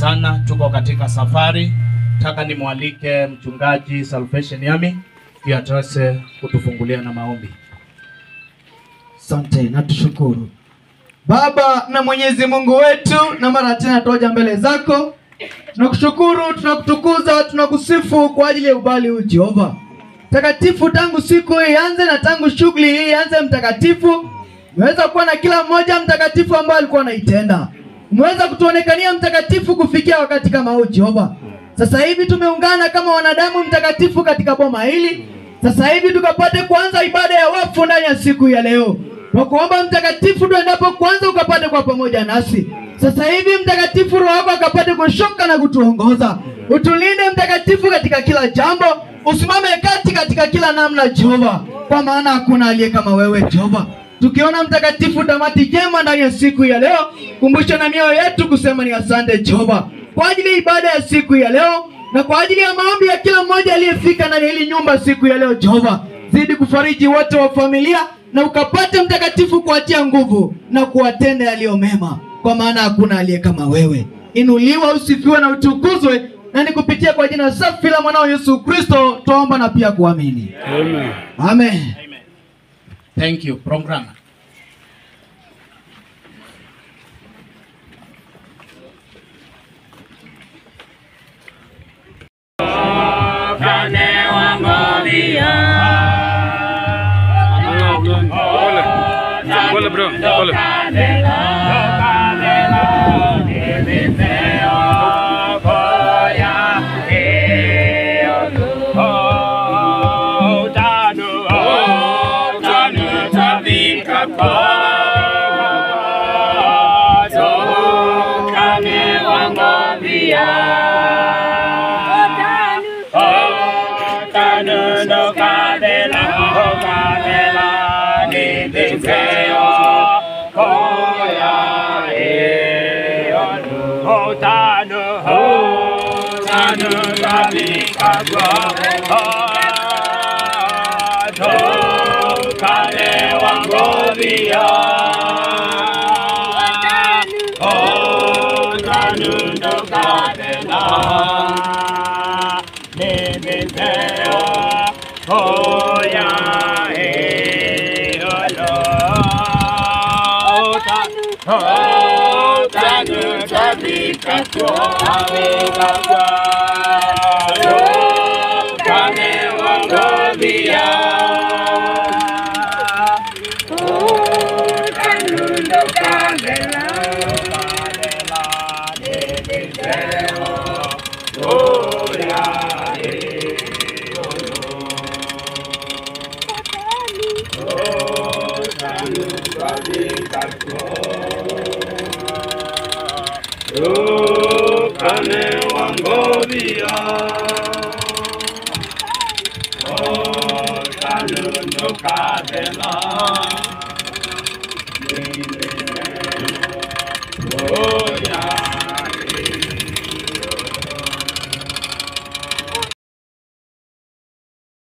sana, tuko katika safari. Nataka nimwalike mchungaji Salvation Yami pia ataweze kutufungulia na maombi. Asante na tushukuru. Baba na Mwenyezi Mungu wetu, na mara tena tuoja mbele zako. Tunakushukuru, tunakutukuza, tunakusifu kwa ajili ya ubali huu Jehova. Mtakatifu, tangu siku hii ianze na tangu shughuli hii ianze mtakatifu, umeweza kuwa na kila mmoja mtakatifu ambaye alikuwa anaitenda. Umeweza kutuonekania mtakatifu kufikia wakati kama huu Jehova. Sasa hivi tumeungana kama wanadamu mtakatifu katika boma hili. Sasa hivi tukapate kuanza ibada ya wafu ndani ya siku ya leo. Kwa kuomba mtakatifu tuendapo kwanza ukapate kwa pamoja nasi. Sasa hivi mtakatifu roho wako akapate kushuka na kutuongoza. Utulinde mtakatifu katika kila jambo. Usimame kati katika kila namna Jehova. Kwa maana hakuna aliye kama wewe Jehova. Tukiona mtakatifu tamati jema ndani ya siku ya leo, kumbusha na mioyo yetu kusema ni asante Jehova. Kwa ajili ya ibada ya siku ya leo na kwa ajili ya maombi ya kila mmoja aliyefika ndani ya hili nyumba siku ya leo Jehova. Zidi kufariji wote wa familia na ukapate mtakatifu kuatia nguvu na kuwatenda yaliyo mema. Kwa maana hakuna aliye kama wewe. Inuliwa, usifiwe na utukuzwe, na nikupitia kwa jina safi la mwanao Yesu Kristo tuomba na pia kuamini. Amen. Amen. Thank you. Program. Boleh bro, boleh. Oh,